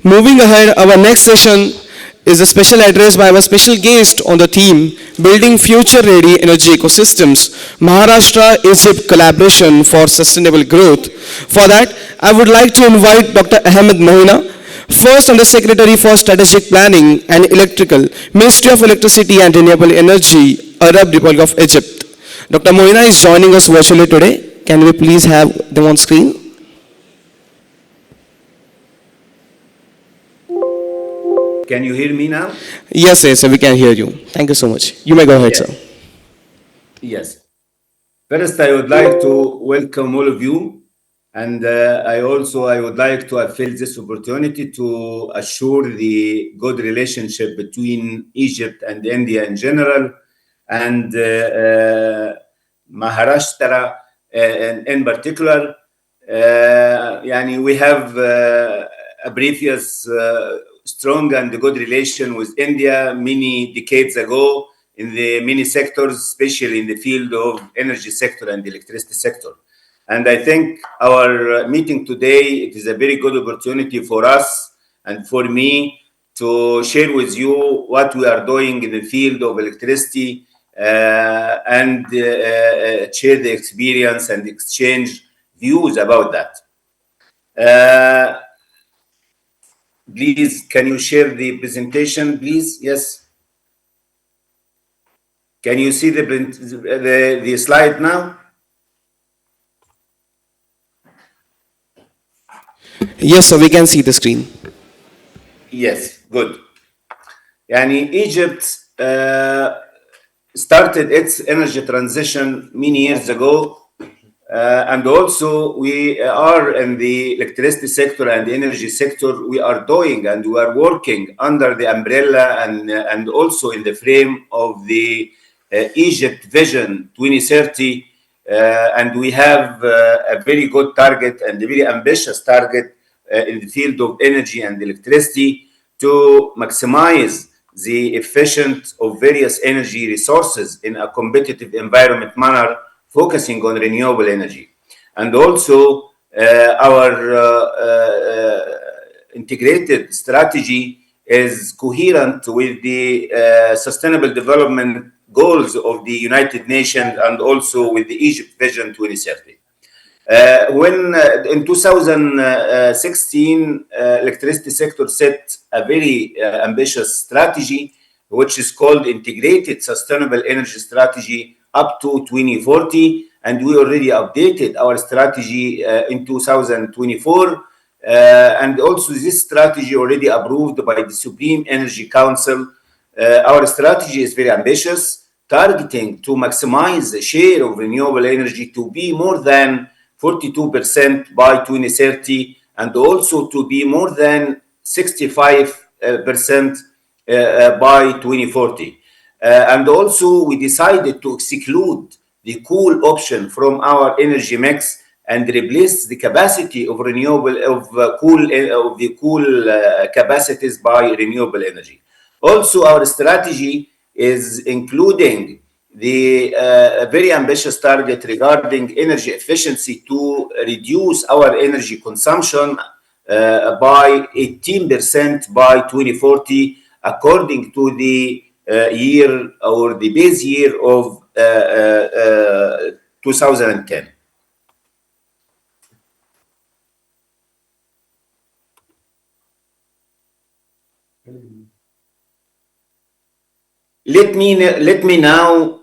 Moving ahead, our next session is a special address by our special guest on the theme Building Future Ready Energy Ecosystems Maharashtra Egypt Collaboration for Sustainable Growth. For that, I would like to invite Dr. Ahmed Mohina, First Under Secretary for Strategic Planning and Electrical, Ministry of Electricity and Renewable Energy, Arab Republic of Egypt. Dr. Mohina is joining us virtually today. Can we please have them on screen? Can you hear me now? Yes, yes, sir, we can hear you. Thank you so much. You may go ahead, sir. Yes. Yes. First, I would like to welcome all of you, and I would like to avail this opportunity to assure the good relationship between Egypt and India in general, and Maharashtra in particular. We have a previous strong and good relation with India many decades ago in the many sectors, especially in the field of energy sector and electricity sector. And I think our meeting today, it is a very good opportunity for us and for me to share with you what we are doing in the field of electricity and share the experience and exchange views about that. Please, can you share the presentation, please? Yes. Can you see the slide now? Yes, sir, we can see the screen. Yes, good. Egypt started its energy transition many years ago. And also we are in the electricity sector and the energy sector, we are doing and we are working under the umbrella and also in the frame of the Egypt Vision 2030. And we have a very good target and a very ambitious target in the field of energy and electricity to maximize the efficient of various energy resources in a competitive environment manner, focusing on renewable energy. And also our integrated strategy is coherent with the sustainable development goals of the United Nations and also with the Egypt Vision 2030. When in 2016, electricity sector set a very ambitious strategy, which is called Integrated Sustainable Energy Strategy up to 2040, and we already updated our strategy in 2024. And also this strategy already approved by the Supreme Energy Council. Our strategy is very ambitious, targeting to maximize the share of renewable energy to be more than 42% by 2030, and also to be more than 65% by 2040. And also we decided to exclude the coal option from our energy mix and replace the capacity of renewable of coal capacities by renewable energy. Also, our strategy is including the very ambitious target regarding energy efficiency to reduce our energy consumption by 18% by 2040, according to the year or the base year of 2010. Let me now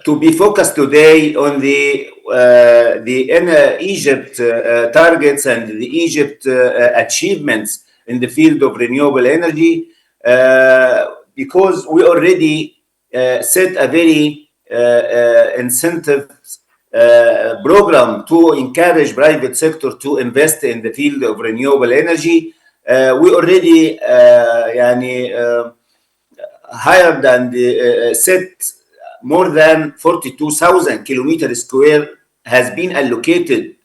to be focused today on the Egypt targets and the Egypt achievements in the field of renewable energy, because we already set a very incentive program to encourage private sector to invest in the field of renewable energy. We already hired and set more than 42,000 kilometers square has been allocated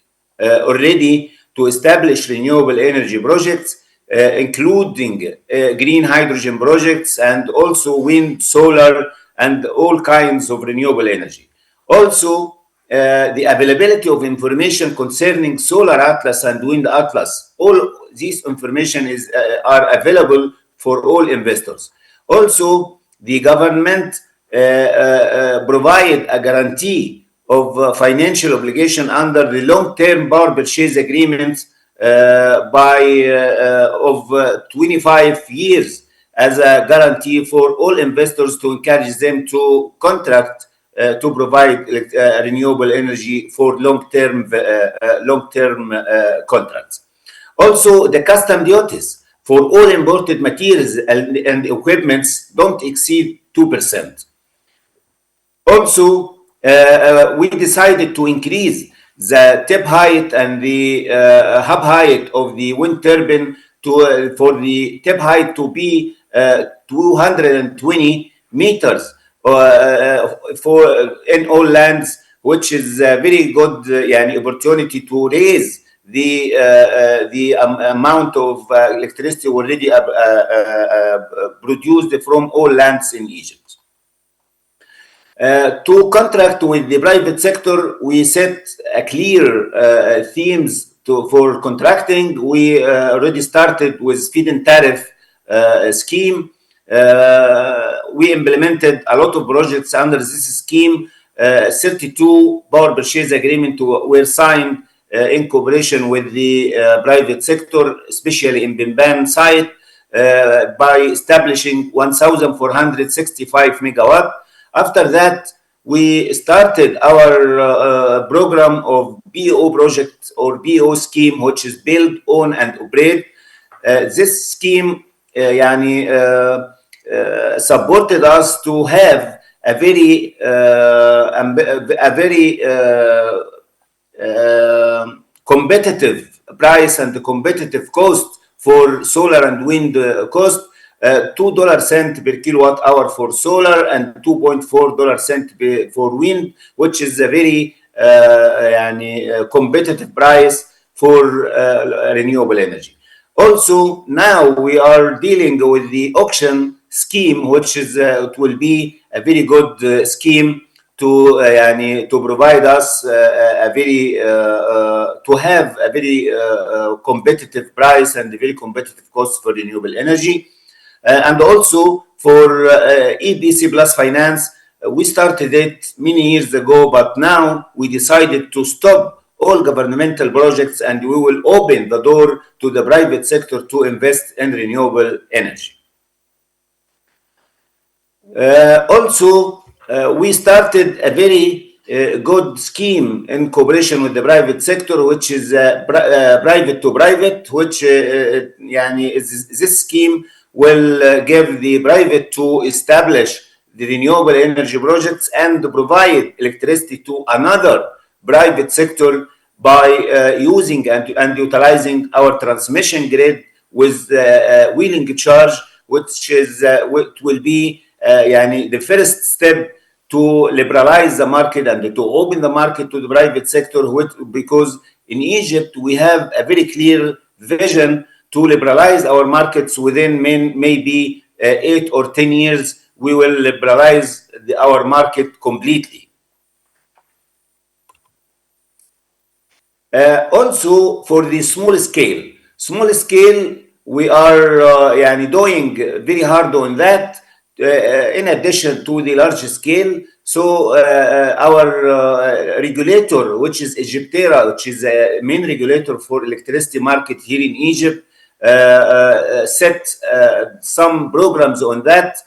already to establish renewable energy projects, including green hydrogen projects and also wind, solar, and all kinds of renewable energy. Also, the availability of information concerning solar atlas and wind atlas. All these information are available for all investors. Also, the government provide a guarantee of financial obligation under the long-term power purchase agreements of 25 years as a guarantee for all investors to encourage them to contract to provide renewable energy for long-term contracts. Also, the custom duties for all imported materials and equipments don't exceed 2%. Also, we decided to increase the tip height and the hub height of the wind turbine for the tip height to be 220 meters for in all lands, which is a very good opportunity to raise the amount of electricity already produced from all lands in Egypt. To contract with the private sector, we set a clear themes for contracting. We already started with feed-in tariff scheme. We implemented a lot of projects under this scheme. 32 power purchase agreements were signed in cooperation with the private sector, especially in Bombay site, by establishing 1,465 megawatt. After that, we started our program of BO project or BO scheme, which is build, own, and operate. This scheme supported us to have a very competitive price and competitive cost for solar and wind cost. $2 per kilowatt hour for solar and $2.4 for wind, which is a very competitive price for renewable energy. Also, now we are dealing with the auction scheme, which is it will be a very good scheme to provide us a very to have a very competitive price and a very competitive cost for renewable energy. And also for EPC plus finance, we started it many years ago, but now we decided to stop all governmental projects and we will open the door to the private sector to invest in renewable energy. Also, we started a very good scheme in cooperation with the private sector, which is private to private, which this scheme will give the private to establish the renewable energy projects and provide electricity to another private sector by using and utilizing our transmission grid with wheeling charge, which will be the first step to liberalize the market and to open the market to the private sector, because in Egypt we have a very clear vision to liberalize our markets within maybe 8 or 10 years. We will liberalize our market completely. Also, for the small scale, we are doing very hard on that. In addition to the large scale, so our regulator, which is Egyptera, which is a main regulator for electricity market here in Egypt, set some programs on that.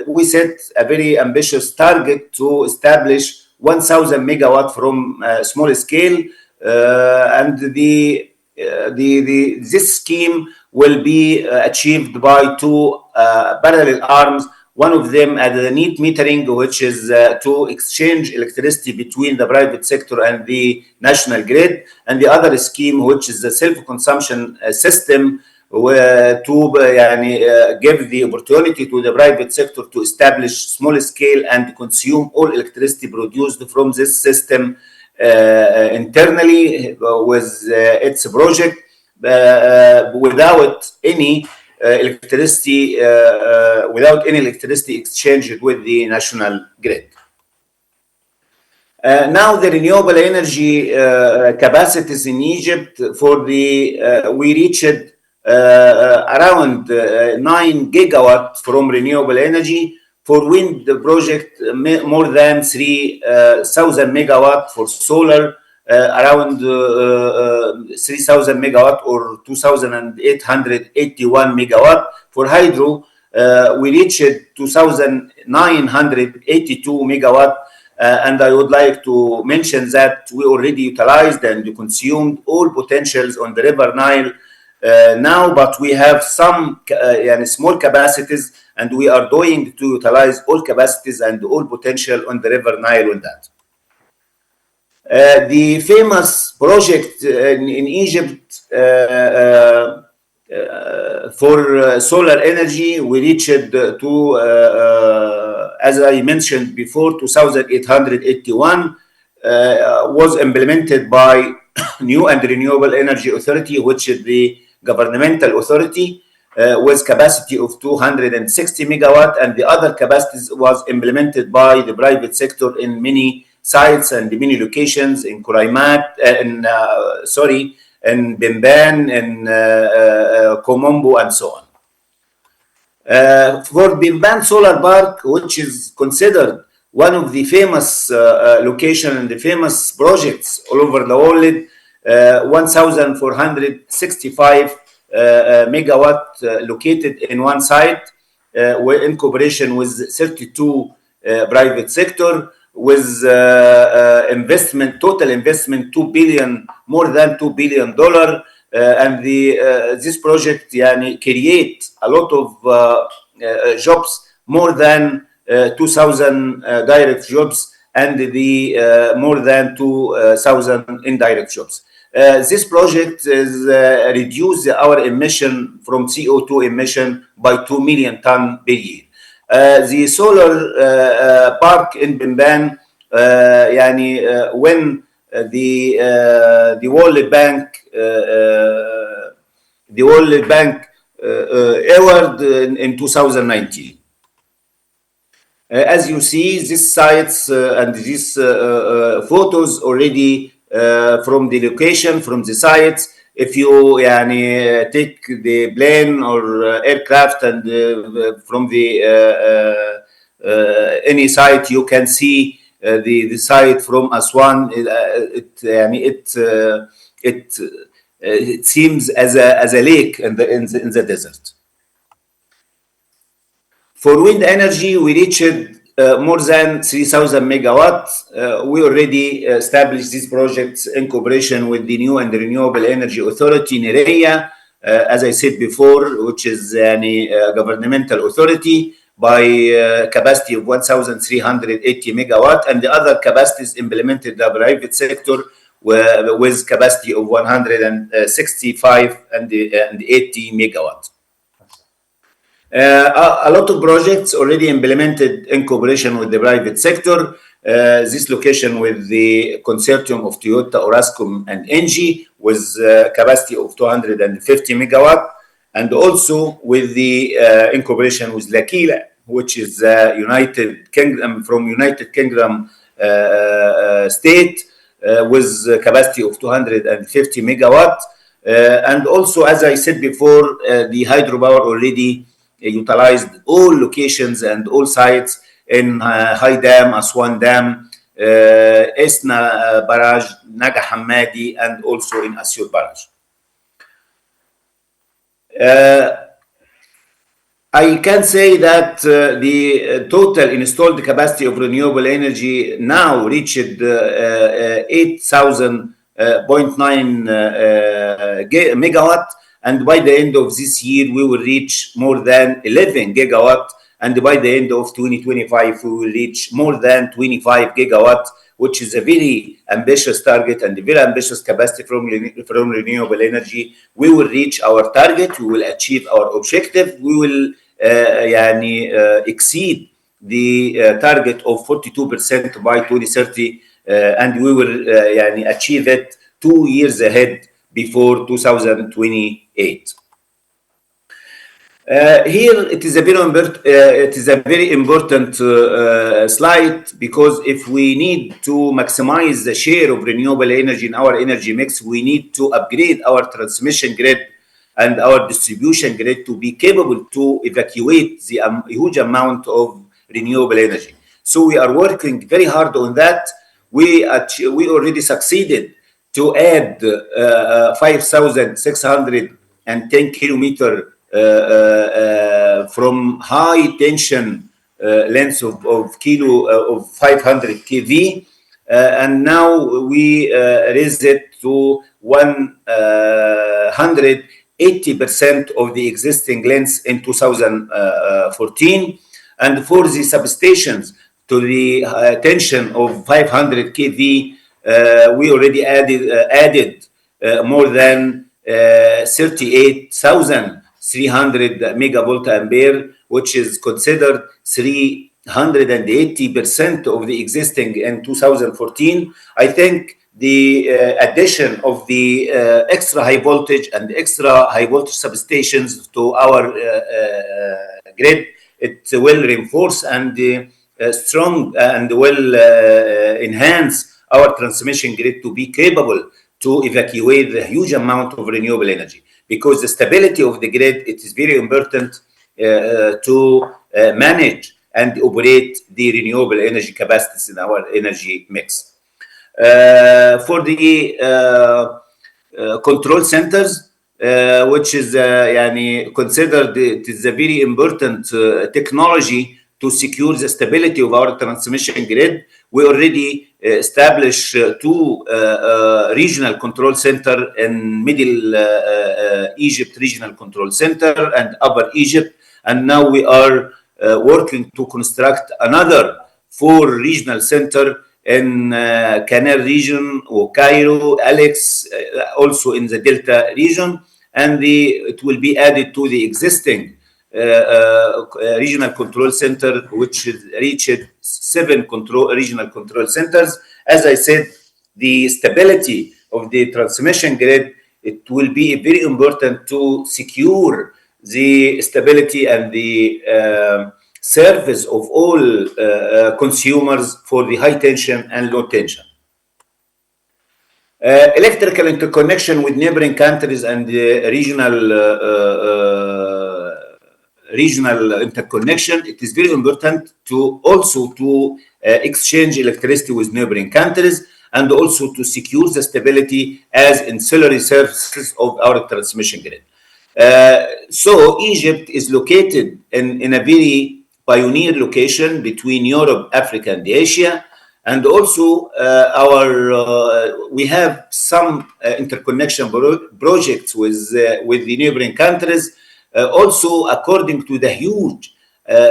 We set a very ambitious target to establish 1,000 megawatt from small scale, and this scheme will be achieved by two parallel arms. One of them at the net metering, which is to exchange electricity between the private sector and the national grid, and the other scheme, which is the self-consumption system, to give the opportunity to the private sector to establish small scale and consume all electricity produced from this system internally with its project without any electricity exchanged with the national grid. Now the renewable energy capacities in Egypt for the we reached around 9 gigawatt from renewable energy. For wind project, more than 3,000 megawatt. For solar, around 3,000 megawatt or 2,881 megawatt. For hydro, we reached 2,982 megawatt. And I would like to mention that we already utilized and consumed all potentials on the River Nile now, but we have some small capacities, and we are going to utilize all capacities and all potential on the River Nile on that. The famous project in Egypt for solar energy, we reached to, as I mentioned before, 2,881 was implemented by New and Renewable Energy Authority, which is the governmental authority, with capacity of 260 megawatt, and the other capacities was implemented by the private sector in many sites and many locations in Kuraimat, in Bimban, in Komombo, and so on. For Bimban Solar Park, which is considered one of the famous locations and the famous projects all over the world, 1,465 megawatt located in one site, in cooperation with 32 private sector, with total investment more than $2 billion. And this project create a lot of jobs, more than 2,000 direct jobs, and more than 2,000 indirect jobs. This project is reduce our emission from CO2 emission by 2 million tons per year. The solar park in Bimban, when the World Bank award in 2019. As you see, these sites and these photos already from the location, from the sites. If you take the plane or aircraft and from the any site, you can see the site from Aswan. It seems as a lake in the desert. For wind energy, we reached more than 3,000 megawatts. We already established these projects in cooperation with the New and Renewable Energy Authority, NEREA, as I said before, which is a governmental authority, by capacity of 1,380 megawatt, and the other capacities implemented the private sector with capacity of 165 and 80 megawatt. A lot of projects already implemented in cooperation with the private sector. This location with the consortium of Toyota, Orascom, and Engie with capacity of 250 megawatt, and also with the in cooperation with L'Aquila, which is United Kingdom state, with capacity of 250 megawatt. And also, as I said before, the hydropower already utilized all locations and all sites in High Dam, Aswan Dam, Esna Barrage, Naga Hammadi, and also in Asyut Barrage. I can say that the total installed capacity of renewable energy now reached 8,000.9 megawatt, and by the end of this year we will reach more than 11 gigawatt, and by the end of 2025 we will reach more than 25 gigawatt, which is a very ambitious target and a very ambitious capacity from renewable energy. We will reach our target, we will achieve our objective, we will exceed the target of 42% by 2030, and we will achieve it 2 years ahead before 2028. Here it is a very important slide, because if we need to maximize the share of renewable energy in our energy mix, we need to upgrade our transmission grid and our distribution grid to be capable to evacuate the huge amount of renewable energy. So we are working very hard on that. We already succeeded to add 5,610 kilometer from high tension lengths of 500 kV, and now we raise it to 180% of the existing lengths in 2014. And for the substations to the tension of 500 kV, we already added more than 38,300 megavolt ampere, which is considered 380% of the existing in 2014. I think the addition of the extra high voltage and extra high voltage substations to our grid, it will reinforce and strong and will enhance our transmission grid to be capable to evacuate the huge amount of renewable energy. Because the stability of the grid, it is very important to manage and operate the renewable energy capacities in our energy mix. For the control centers, which is considered it is a very important technology to secure the stability of our transmission grid. We already established two regional control center in Middle Egypt Regional Control Center and Upper Egypt, and now we are working to construct another 4 regional center in Canal region or Cairo, Alex, also in the Delta region, and it will be added to the existing regional control center, which reached 7 regional control centers. As I said, the stability of the transmission grid, it will be very important to secure the stability and the service of all consumers for the high tension and low tension. Electrical interconnection with neighboring countries and regional interconnection, it is very important to also to exchange electricity with neighboring countries, and also to secure the stability as ancillary services of our transmission grid. So Egypt is located in a very pioneer location between Europe, Africa, and Asia. And also we have some interconnection projects with the neighboring countries. Also, according to the huge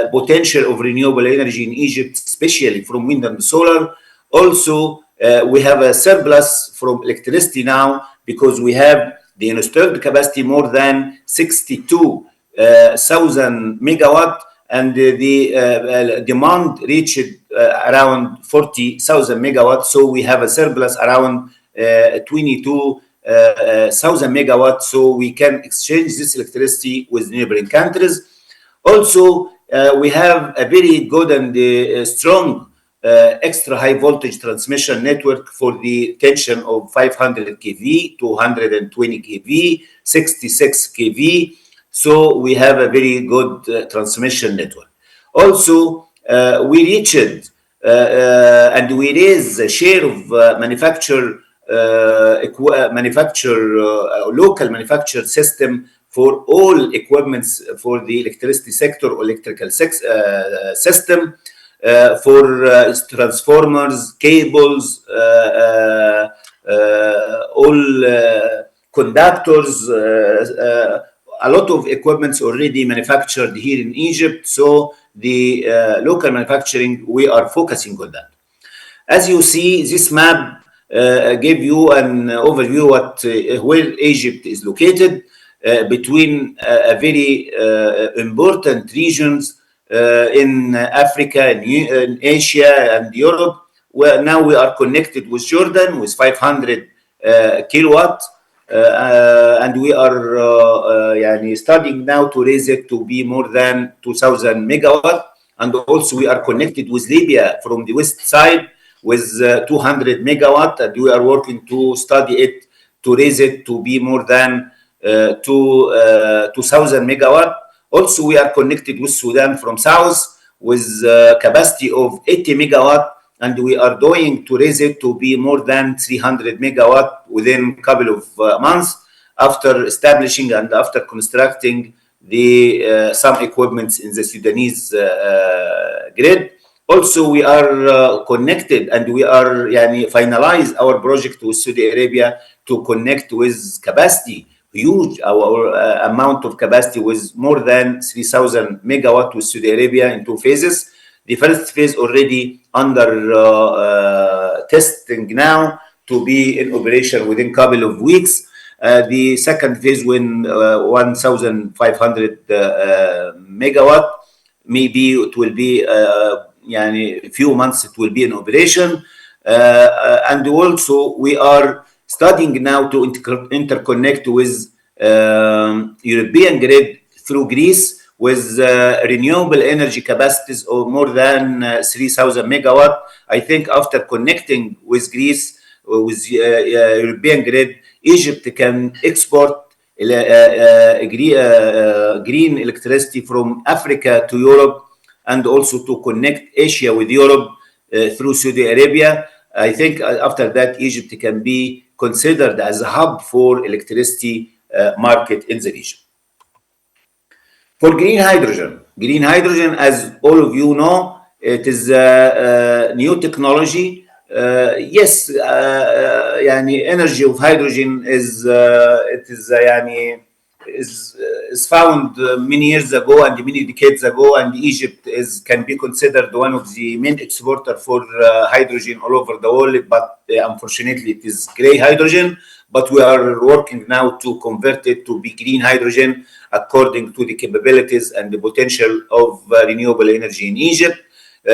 potential of renewable energy in Egypt, especially from wind and solar, also we have a surplus from electricity now, because we have the installed capacity more than 62,000 megawatt, and the demand reached around 40,000 megawatts. So we have a surplus around 22,000 megawatts. So we can exchange this electricity with neighboring countries. Also, we have a very good and strong extra high voltage transmission network for the tension of 500 kV, 220 kV, 66 kV. So we have a very good transmission network. Also, we reached and we raised the share of local manufactured system for all equipments for the electricity sector or electrical system, for transformers, cables, all conductors, a lot of equipments already manufactured here in Egypt. So the local manufacturing, we are focusing on that. As you see, this map gave you an overview where Egypt is located between very important regions in Africa, in Asia, and Europe. Where now we are connected with Jordan with 500 kilowatt, and we are يعني studying now to raise it to be more than 2,000 megawatt. And also we are connected with Libya from the west side with 200 megawatt, and we are working to study it to raise it to be more than 2,000 megawatt. Also, we are connected with Sudan from south with capacity of 80 megawatt, and we are doing to raise it to be more than 300 megawatt within a couple of months after establishing and after constructing the some equipments in the Sudanese grid. Also, we are connected and we are finalize our project with Saudi Arabia to connect with capacity, huge our amount of capacity with more than 3,000 megawatt with Saudi Arabia in two phases. The first phase already under testing now to be in operation within a couple of weeks. The second phase when 1,500 megawatt, maybe it will be a few months it will be in operation. And also we are studying now to interconnect with European grid through Greece with renewable energy capacities of more than 3,000 megawatt. I think after connecting with Greece, with European grid, Egypt can export green electricity from Africa to Europe, and also to connect Asia with Europe through Saudi Arabia. I think after that, Egypt can be considered as a hub for electricity market in the region. For green hydrogen, as all of you know, it is a new technology. Yes, energy of hydrogen is is found many years ago and many decades ago, and Egypt can be considered one of the main exporter for hydrogen all over the world. But unfortunately, it is gray hydrogen. But we are working now to convert it to be green hydrogen according to the capabilities and the potential of renewable energy in Egypt.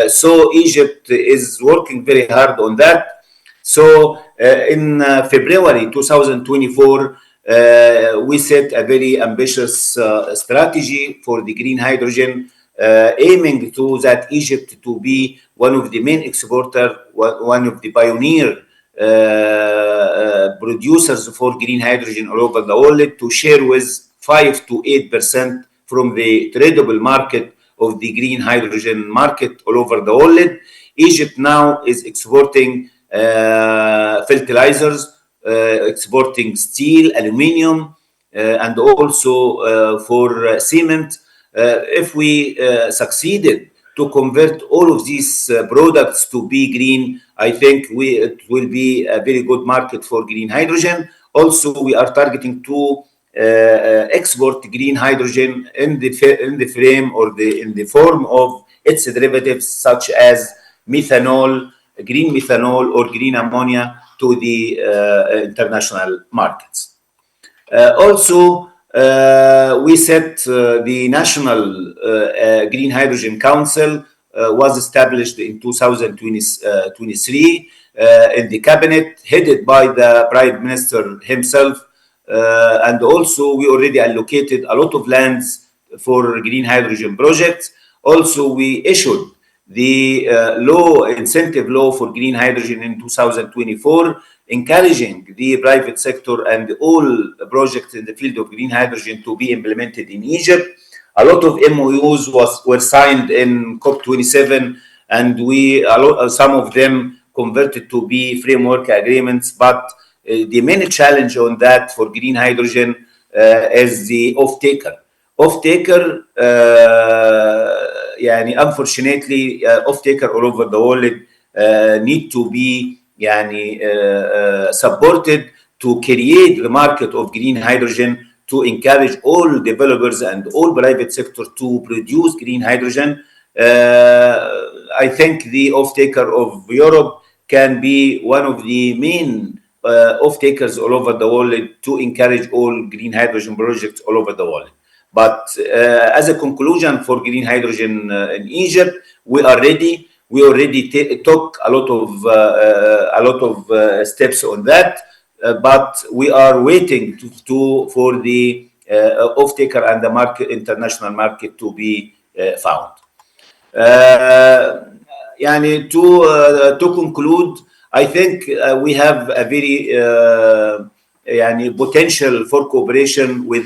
So Egypt is working very hard on that. So in February 2024, we set a very ambitious strategy for the green hydrogen, aiming to that Egypt to be one of the main exporter, one of the pioneer producers for green hydrogen all over the world, to share with 5 to 8% from the tradable market of the green hydrogen market all over the world. Egypt now is exporting fertilizers, exporting steel, aluminium, and also for cement. If we succeeded to convert all of these products to be green, I think it will be a very good market for green hydrogen. Also, we are targeting to export green hydrogen in the frame or in the form of its derivatives, such as methanol, green methanol, or green ammonia to the international markets. Also, we set the National Green Hydrogen Council was established in 2023 in the cabinet, headed by the Prime Minister himself. And also, we already allocated a lot of lands for green hydrogen projects. Also, we issued the incentive law for green hydrogen in 2024, encouraging the private sector and all projects in the field of green hydrogen to be implemented in Egypt. A lot of MOUs were signed in COP27, and some of them converted to be framework agreements. But the main challenge on that for green hydrogen is the off-taker. Unfortunately, off-taker all over the world need to be supported to create the market of green hydrogen, to encourage all developers and all private sector to produce green hydrogen. I think the off-taker of Europe can be one of the main off-takers all over the world to encourage all green hydrogen projects all over the world. But as a conclusion for green hydrogen in Egypt, we are ready. We already took a lot of steps on that. but we are waiting for the off-taker and the market, international market to be found. يعني to conclude, I think we have a very يعني potential for cooperation with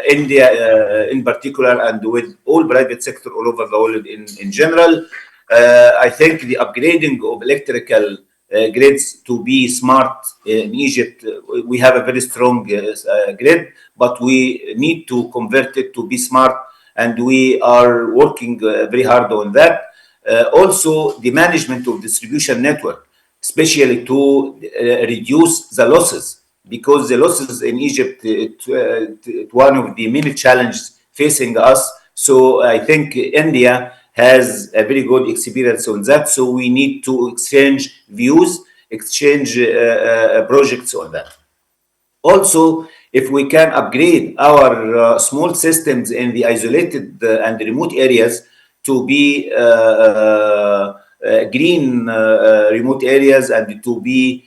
India in particular, and with all private sector all over the world in general. I think the upgrading of electrical grids to be smart in Egypt, we have a very strong grid, but we need to convert it to be smart, and we are working very hard on that. Also, the management of distribution network, especially to reduce the losses, because the losses in Egypt, it's one of the many challenges facing us. So I think India has a very good experience on that. So we need to exchange views, exchange projects on that. Also, if we can upgrade our small systems in the isolated and remote areas to be green remote areas, and to be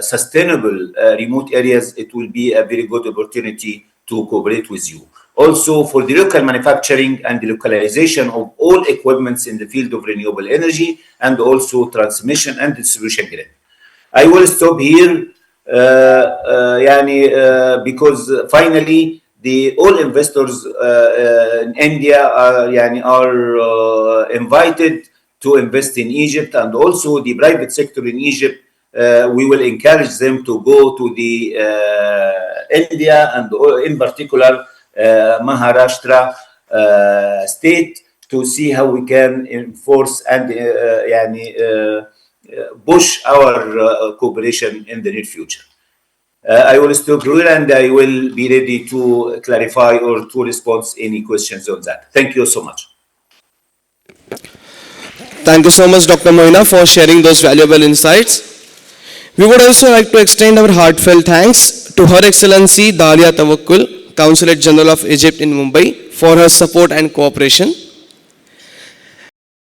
sustainable remote areas, it will be a very good opportunity to cooperate with you. Also, for the local manufacturing and the localization of all equipments in the field of renewable energy, and also transmission and distribution grid. I will stop here because finally the all investors in India are invited to invest in Egypt, and also the private sector in Egypt. We will encourage them to go to the India, and in particular Maharashtra state, to see how we can enforce and push our cooperation in the near future. I will stop here, and I will be ready to clarify or to respond any questions on that. Thank you so much. Thank you so much, Dr. Moina, for sharing those valuable insights. We would also like to extend our heartfelt thanks to Her Excellency Dalia Tawakkul, Consulate General of Egypt in Mumbai, for her support and cooperation.